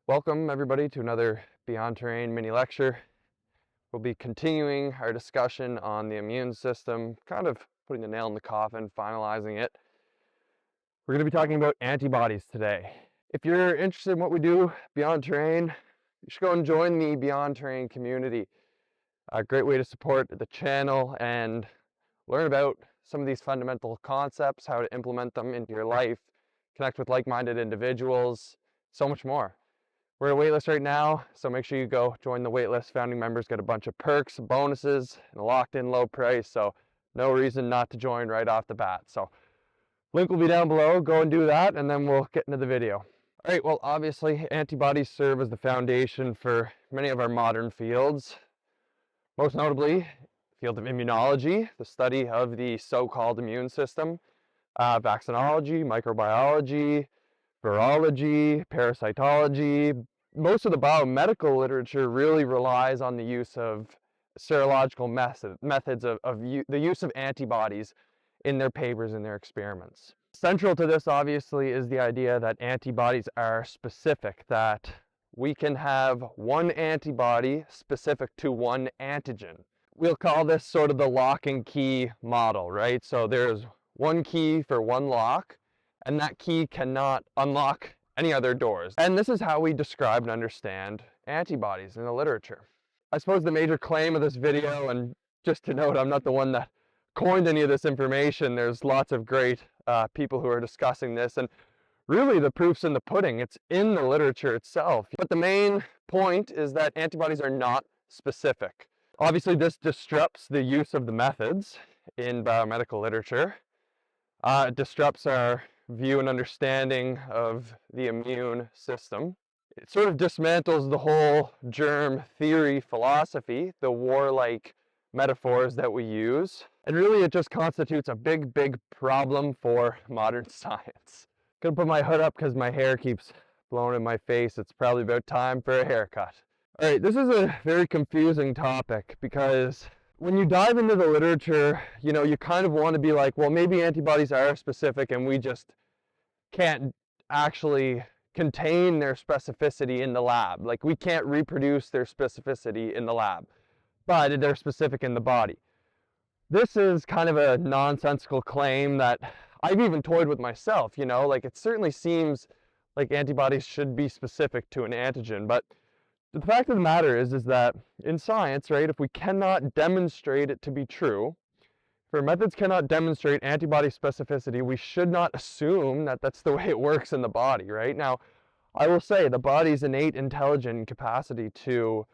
Welcome everybody to another Beyond Terrain mini lecture. We'll be continuing our discussion on the immune system, kind of putting the nail in the coffin, finalizing it. We're going to be talking about antibodies today. If you're interested in what we do Beyond Terrain, you should go and join the Beyond Terrain community. A great way to support the channel and learn about some of these fundamental concepts, how to implement them into your life, connect with like-minded individuals, so much more. We're at a waitlist right now, so make sure you go join the waitlist. Founding members get a bunch of perks, bonuses, and a locked-in low price, so no reason not to join right off the bat. So link will be down below. Go and do that, and then we'll get into the video. All right, well, obviously, antibodies serve as the foundation for many of our modern fields. Most notably, the field of immunology, the study of the so-called immune system, vaccinology, microbiology, virology, parasitology. Most of the biomedical literature really relies on the use of serological methods of the use of antibodies in their papers and their experiments. Central to this, obviously, is the idea that antibodies are specific, that we can have one antibody specific to one antigen. We'll call this sort of the lock and key model, right? So there's one key for one lock, and that key cannot unlock any other doors. And this is how we describe and understand antibodies in the literature. I suppose the major claim of this video, and just to note, I'm not the one that coined any of this information. There's lots of great people who are discussing this, and really the proof's in the pudding. It's in the literature itself. But the main point is that antibodies are not specific. Obviously, this disrupts the use of the methods in biomedical literature. It disrupts our view and understanding of the immune system. It sort of dismantles the whole germ theory philosophy, the warlike metaphors that we use. And really it just constitutes a big, big problem for modern science. Gonna put my hood up because my hair keeps blowing in my face. It's probably about time for a haircut. All right, this is a very confusing topic because when you dive into the literature, you kind of want to be like, well, maybe antibodies are specific and we just can't actually contain their specificity in the lab. Like, we can't reproduce their specificity in the lab, but they're specific in the body. This is kind of a nonsensical claim that I've even toyed with myself, like it certainly seems like antibodies should be specific to an antigen, but the fact of the matter is that in science, right, if we cannot demonstrate it to be true, if our methods cannot demonstrate antibody specificity, we should not assume that that's the way it works in the body, right? Now, I will say the body's innate intelligent capacity to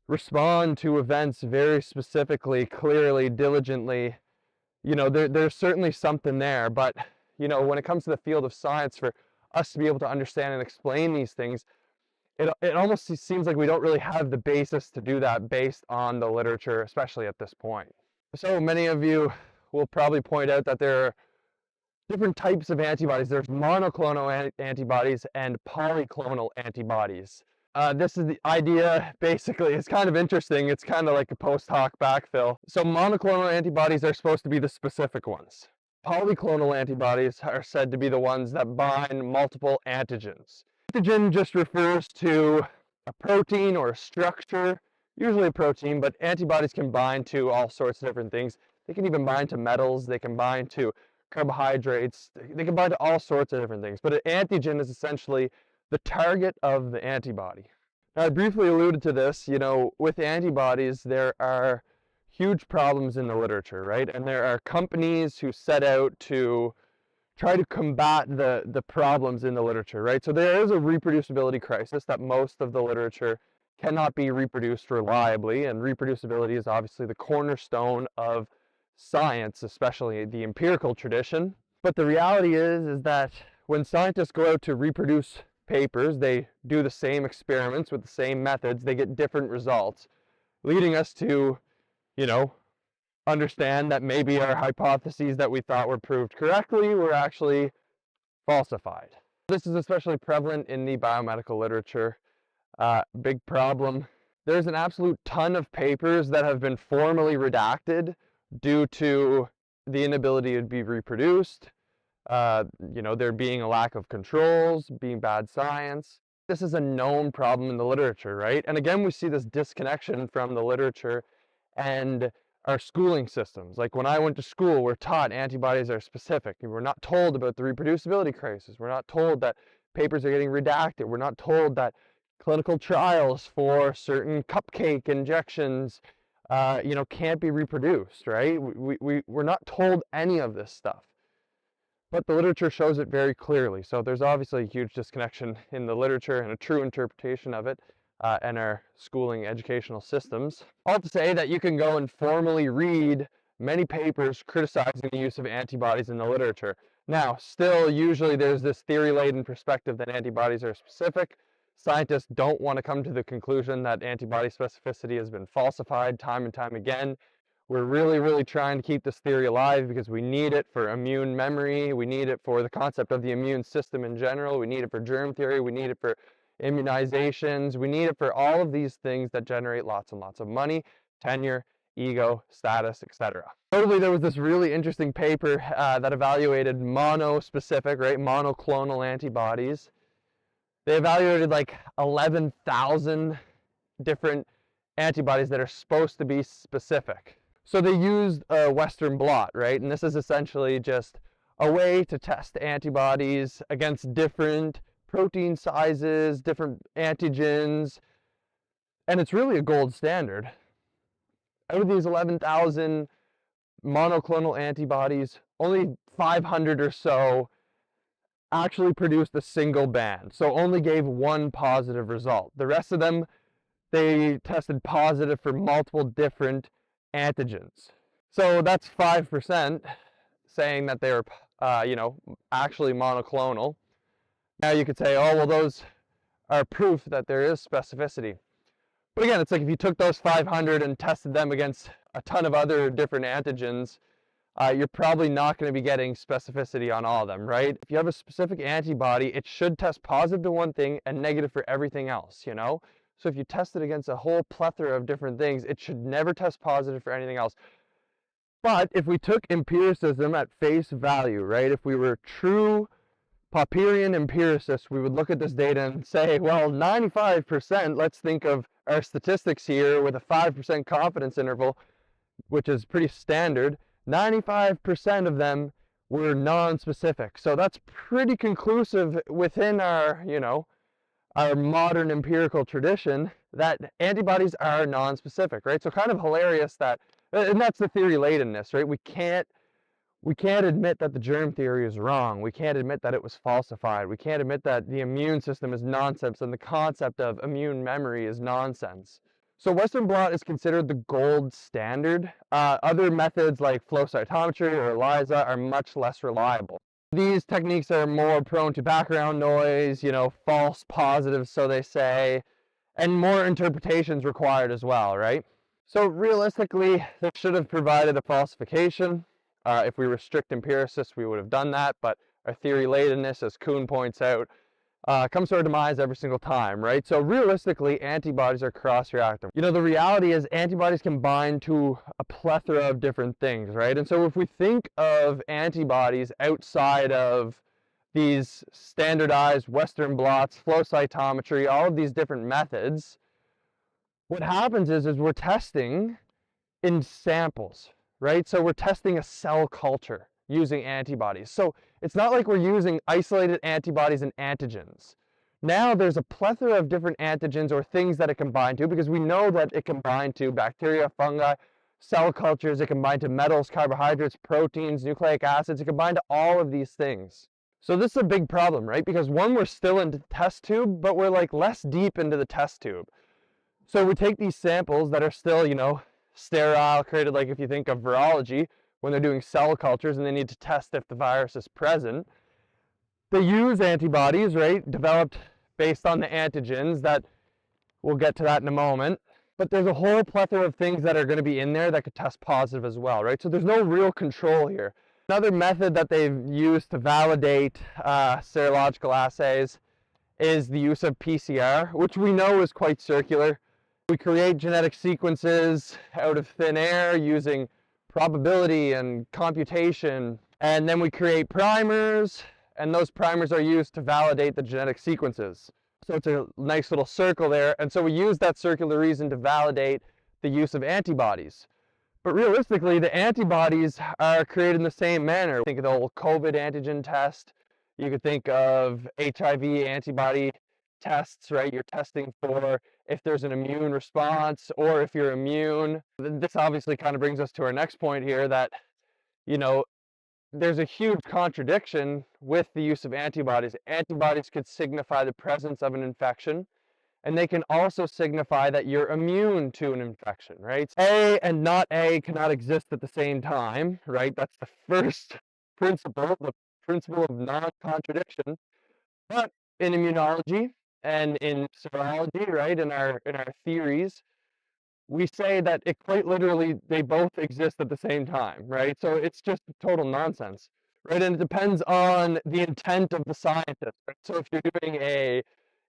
respond to events very specifically, clearly, diligently, there's certainly something there, but, when it comes to the field of science, for us to be able to understand and explain these things, it almost seems like we don't really have the basis to do that based on the literature, especially at this point. So many of you will probably point out that there are different types of antibodies. There's monoclonal antibodies and polyclonal antibodies. This is the idea, basically, it's kind of interesting. It's kind of like a post hoc backfill. So monoclonal antibodies are supposed to be the specific ones. Polyclonal antibodies are said to be the ones that bind multiple antigens. Antigen just refers to a protein or a structure, usually a protein, but antibodies can bind to all sorts of different things. They can even bind to metals, they can bind to carbohydrates, they can bind to all sorts of different things. But an antigen is essentially the target of the antibody. Now, I briefly alluded to this, with antibodies, there are huge problems in the literature, right? And there are companies who set out to try to combat the problems in the literature, right? So there is a reproducibility crisis, that most of the literature cannot be reproduced reliably, and reproducibility is obviously the cornerstone of science, especially the empirical tradition. But the reality is that when scientists go out to reproduce papers, they do the same experiments with the same methods, they get different results, leading us to, understand that maybe our hypotheses that we thought were proved correctly were actually falsified. This is especially prevalent in the biomedical literature. Big problem. There's an absolute ton of papers that have been formally redacted due to the inability to be reproduced, there being a lack of controls, being bad science. This is a known problem in the literature, right? And again, we see this disconnection from the literature and our schooling systems. Like when I went to school, we're taught antibodies are specific. We're not told about the reproducibility crisis. We're not told that papers are getting redacted. We're not told that clinical trials for certain cupcake injections can't be reproduced, right? We're not told any of this stuff. But the literature shows it very clearly. So there's obviously a huge disconnection in the literature and a true interpretation of it and our schooling educational systems. All to say that you can go and formally read many papers criticizing the use of antibodies in the literature. Now, still, usually there's this theory-laden perspective that antibodies are specific. Scientists don't want to come to the conclusion that antibody specificity has been falsified time and time again. We're really trying to keep this theory alive because we need it for immune memory. We need it for the concept of the immune system in general. We need it for germ theory. We need it for immunizations. We need it for all of these things that generate lots and lots of money, tenure, ego, status, etc. Notably, there was this really interesting paper that evaluated monospecific, right, monoclonal antibodies. They evaluated like 11,000 different antibodies that are supposed to be specific. So they used a Western blot, right? And this is essentially just a way to test antibodies against different protein sizes, different antigens, and it's really a gold standard. Out of these 11,000 monoclonal antibodies, only 500 or so actually produced a single band, so only gave one positive result. The rest of them, they tested positive for multiple different antigens. So that's 5% saying that they're, actually monoclonal. Now you could say, oh, well, those are proof that there is specificity. But again, it's like if you took those 500 and tested them against a ton of other different antigens, you're probably not going to be getting specificity on all of them, right? If you have a specific antibody, it should test positive to one thing and negative for everything else, you know? So if you test it against a whole plethora of different things, it should never test positive for anything else. But if we took empiricism at face value, right? If we were true Popperian empiricists, we would look at this data and say, well, 95%, let's think of our statistics here with a 5% confidence interval, which is pretty standard. 95% of them were non-specific. So that's pretty conclusive within our, our modern empirical tradition that antibodies are non-specific, right? So kind of hilarious that, and that's the theory-ladenness, right? We can't admit that the germ theory is wrong. We can't admit that it was falsified. We can't admit that the immune system is nonsense and the concept of immune memory is nonsense. So Western blot is considered the gold standard. Other methods like flow cytometry or ELISA are much less reliable. These techniques are more prone to background noise, false positives, so they say, and more interpretations required as well, right? So realistically, they should have provided a falsification. If we were strict empiricists, we would have done that, but our theory-ladenness, as Kuhn points out, comes to our demise every single time, right? So realistically, antibodies are cross-reactive. The reality is antibodies can bind to a plethora of different things, right? And so if we think of antibodies outside of these standardized Western blots, flow cytometry, all of these different methods, what happens is we're testing in samples, right? So we're testing a cell culture using antibodies. So it's not like we're using isolated antibodies and antigens. Now there's a plethora of different antigens or things that it can bind to, because we know that it can bind to bacteria, fungi, cell cultures, it can bind to metals, carbohydrates, proteins, nucleic acids, it can bind to all of these things. So this is a big problem, right? Because one, we're still in the test tube, but we're like less deep into the test tube. So we take these samples that are still, sterile, created like if you think of virology, when they're doing cell cultures and they need to test if the virus is present. They use antibodies, right, developed based on the antigens that, we'll get to that in a moment. But there's a whole plethora of things that are going to be in there that could test positive as well, right? So there's no real control here. Another method that they've used to validate serological assays is the use of PCR, which we know is quite circular. We create genetic sequences out of thin air using probability and computation, and then we create primers, and those primers are used to validate the genetic sequences. So it's a nice little circle there. And so we use that circular reason to validate the use of antibodies. But realistically, the antibodies are created in the same manner. Think of the old COVID antigen test. You could think of HIV antibody tests, right? You're testing for if there's an immune response or if you're immune. This obviously kind of brings us to our next point here that, you know, there's a huge contradiction with the use of antibodies. Antibodies could signify the presence of an infection, and they can also signify that you're immune to an infection, right? A and not A cannot exist at the same time, right? That's the first principle, the principle of non-contradiction. But in immunology and in serology, right, in our theories, we say that it quite literally, they both exist at the same time, right? So it's just total nonsense, right? And it depends on the intent of the scientist, right? So if you're doing a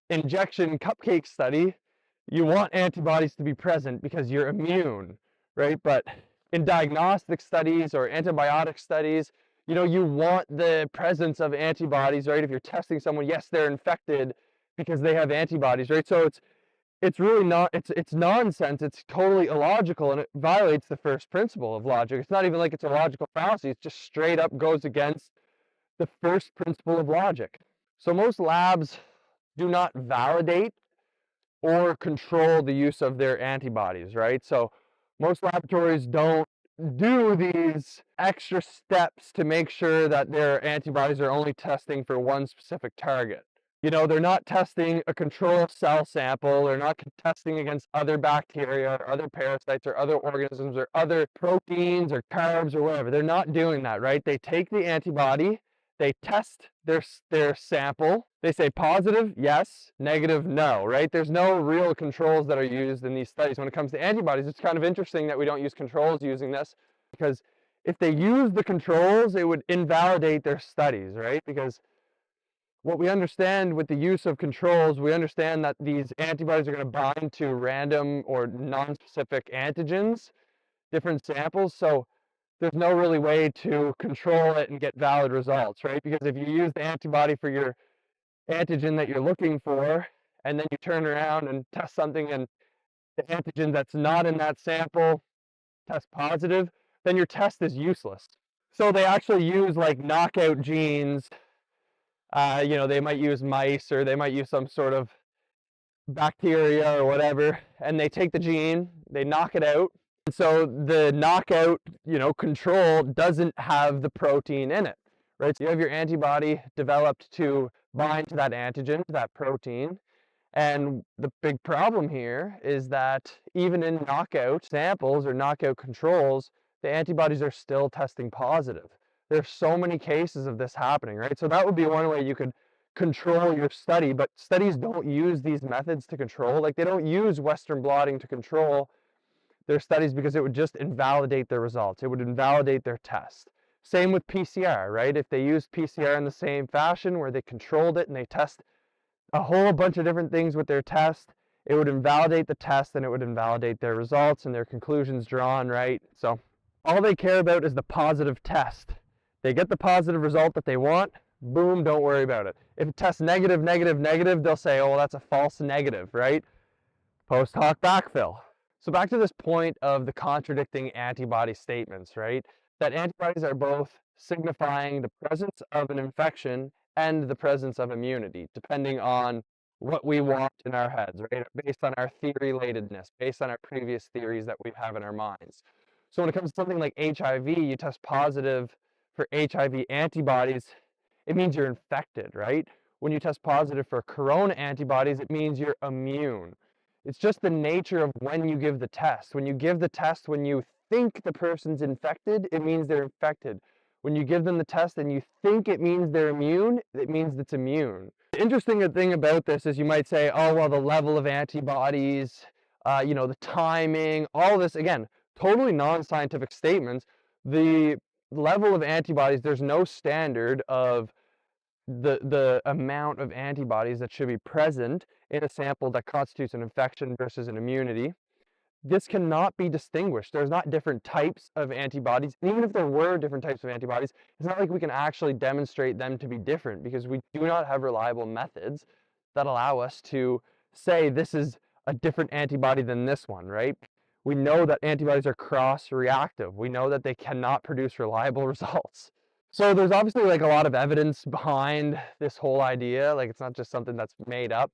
injection cupcake study, you want antibodies to be present because you're immune, right? But in diagnostic studies or antibiotic studies, you know, you want the presence of antibodies, right? If you're testing someone, yes, they're infected because they have antibodies, right? So it's really not, it's nonsense. It's totally illogical, and it violates the first principle of logic. It's not even like it's a logical fallacy. It's just straight up goes against the first principle of logic. So most labs do not validate or control the use of their antibodies, right? So most laboratories don't do these extra steps to make sure that their antibodies are only testing for one specific target. You know, they're not testing a control cell sample, they're not testing against other bacteria or other parasites or other organisms or other proteins or carbs or whatever. They're not doing that, right? They take the antibody, they test their sample, they say positive, yes, negative, no, right? There's no real controls that are used in these studies. When it comes to antibodies, it's kind of interesting that we don't use controls using this, because if they use the controls, it would invalidate their studies, right? Because what we understand with the use of controls, we understand that these antibodies are going to bind to random or non-specific antigens, different samples. So there's no really way to control it and get valid results, right? Because if you use the antibody for your antigen that you're looking for, and then you turn around and test something and the antigen that's not in that sample tests positive, then your test is useless. So they actually use like knockout genes. You know, they might use mice, or they might use some sort of bacteria or whatever, and they take the gene, they knock it out. And so the knockout, you know, control doesn't have the protein in it, right? So you have your antibody developed to bind to that antigen, to that protein. And the big problem here is that even in knockout samples or knockout controls, the antibodies are still testing positive. There's so many cases of this happening, right? So that would be one way you could control your study, but studies don't use these methods to control. Like, they don't use Western blotting to control their studies because it would just invalidate their results. It would invalidate their test. Same with PCR, right? If they use PCR in the same fashion where they controlled it and they test a whole bunch of different things with their test, it would invalidate the test, and it would invalidate their results and their conclusions drawn, right? So all they care about is the positive test. They get the positive result that they want, boom, don't worry about it. If it tests negative, negative, negative, they'll say, oh, well, that's a false negative, right? Post hoc backfill. So back to this point of the contradicting antibody statements, right? That antibodies are both signifying the presence of an infection and the presence of immunity, depending on what we want in our heads, right? Based on our theory-relatedness, based on our previous theories that we have in our minds. So when it comes to something like HIV, you test positive for HIV antibodies, it means you're infected, right? When you test positive for corona antibodies, it means you're immune. It's just the nature of when you give the test. When you give the test when you think the person's infected, it means they're infected. When you give them the test and you think it means they're immune, it means it's immune. The interesting thing about this is you might say, oh, well, the level of antibodies, you know, the timing, all this, again, totally non-scientific statements. The level of antibodies, there's no standard of the amount of antibodies that should be present in a sample that constitutes an infection versus an immunity. This cannot be distinguished. There's not different types of antibodies. And even if there were different types of antibodies, it's not like we can actually demonstrate them to be different, because we do not have reliable methods that allow us to say this is a different antibody than this one, right? We know that antibodies are cross-reactive. We know that they cannot produce reliable results. So there's obviously like a lot of evidence behind this whole idea. Like, it's not just something that's made up.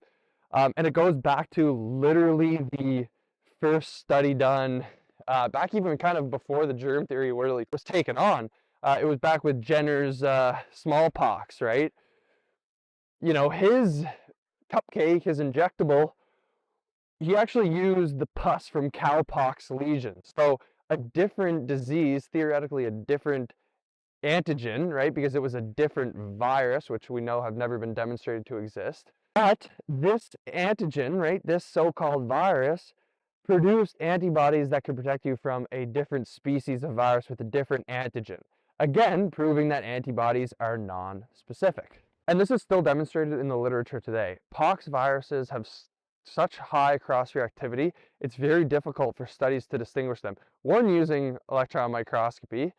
And it goes back to literally the first study done back even kind of before the germ theory really was taken on. It was back with Jenner's smallpox, right? You know, his cupcake, his injectable, he actually used the pus from cowpox lesions. So a different disease, theoretically a different antigen, right? Because it was a different virus, which we know have never been demonstrated to exist. But this antigen, right, this so-called virus, produced antibodies that could protect you from a different species of virus with a different antigen. Again, proving that antibodies are non-specific. And this is still demonstrated in the literature today. Pox viruses have such high cross-reactivity, it's very difficult for studies to distinguish them. One, using electron microscopy.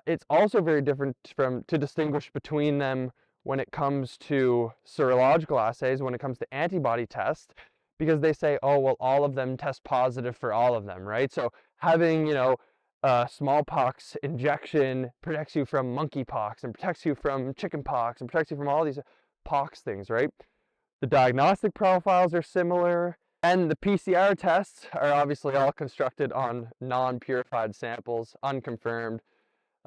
It's also very different to distinguish between them when it comes to serological assays, when it comes to antibody tests, because they say, oh, well, all of them test positive for all of them, right? So having, you know, a smallpox injection protects you from monkeypox and protects you from chickenpox and protects you from all these pox things, right? The diagnostic profiles are similar, and the PCR tests are obviously all constructed on non-purified samples, unconfirmed,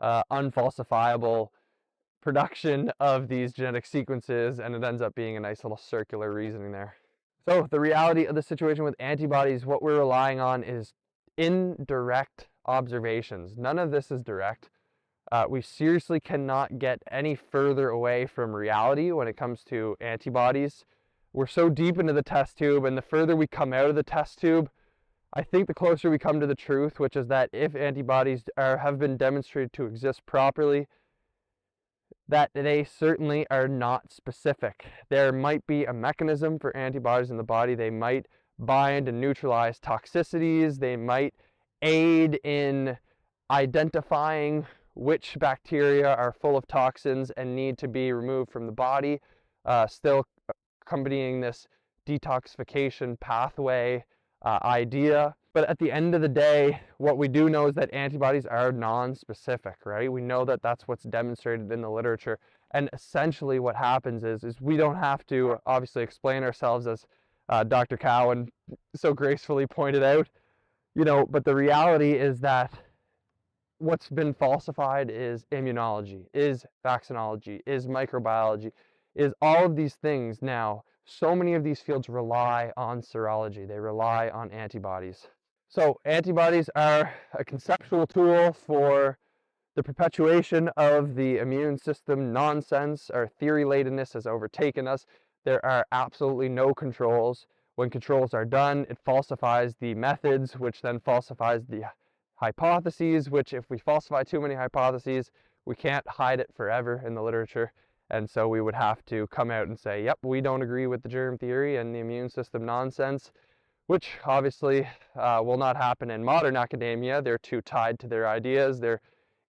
unfalsifiable production of these genetic sequences, and it ends up being a nice little circular reasoning there. So the reality of the situation with antibodies, what we're relying on is indirect observations. None of this is direct. We seriously cannot get any further away from reality when it comes to antibodies. We're so deep into the test tube, and the further we come out of the test tube, I think the closer we come to the truth, which is that if antibodies have been demonstrated to exist properly, that they certainly are not specific. There might be a mechanism for antibodies in the body. They might bind and neutralize toxicities. They might aid in identifying which bacteria are full of toxins and need to be removed from the body, still accompanying this detoxification pathway idea. But at the end of the day, what we do know is that antibodies are non-specific, right? We know that that's what's demonstrated in the literature. And essentially what happens is we don't have to obviously explain ourselves, as Dr. Cowan so gracefully pointed out, you know, but the reality is that what's been falsified is immunology, is vaccinology, is microbiology, is all of these things now. So many of these fields rely on serology. They rely on antibodies. So antibodies are a conceptual tool for the perpetuation of the immune system nonsense. Our theory-latedness has overtaken us. There are absolutely no controls. When controls are done, it falsifies the methods, which then falsifies the hypotheses, which if we falsify too many hypotheses, we can't hide it forever in the literature. And so we would have to come out and say, yep, we don't agree with the germ theory and the immune system nonsense, which obviously will not happen in modern academia. They're too tied to their ideas, their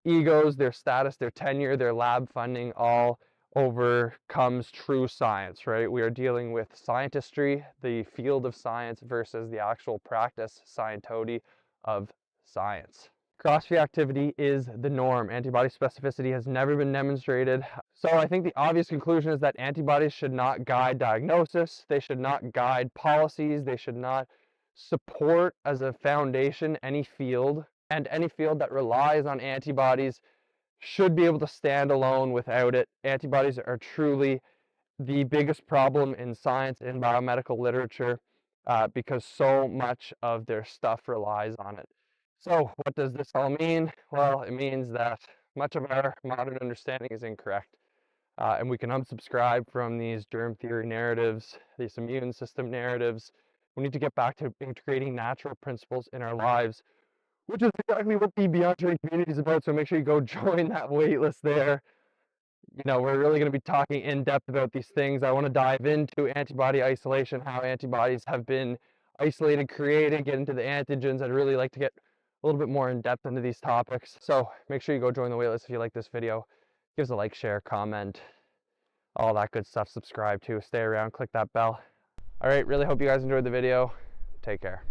egos, their status, their tenure, their lab funding, all overcomes true science, right? We are dealing with scientistry, the field of science, versus the actual practice, scientody of science. Cross-reactivity is the norm. Antibody specificity has never been demonstrated. So I think the obvious conclusion is that antibodies should not guide diagnosis. They should not guide policies. They should not support as a foundation any field. And any field that relies on antibodies should be able to stand alone without it. Antibodies are truly the biggest problem in science and biomedical literature because so much of their stuff relies on it. So what does this all mean? Well, it means that much of our modern understanding is incorrect. And we can unsubscribe from these germ theory narratives, these immune system narratives. We need to get back to integrating natural principles in our lives, which is exactly what the Beyond Terrain community is about. So make sure you go join that waitlist there. You know, we're really going to be talking in depth about these things. I want to dive into antibody isolation, how antibodies have been isolated, created, get into the antigens. I'd really like to get a little bit more in depth into these topics. So make sure you go join the waitlist if you like this video. Give us a like, share, comment, all that good stuff. Subscribe too, stay around, click that bell. All right, really hope you guys enjoyed the video. Take care.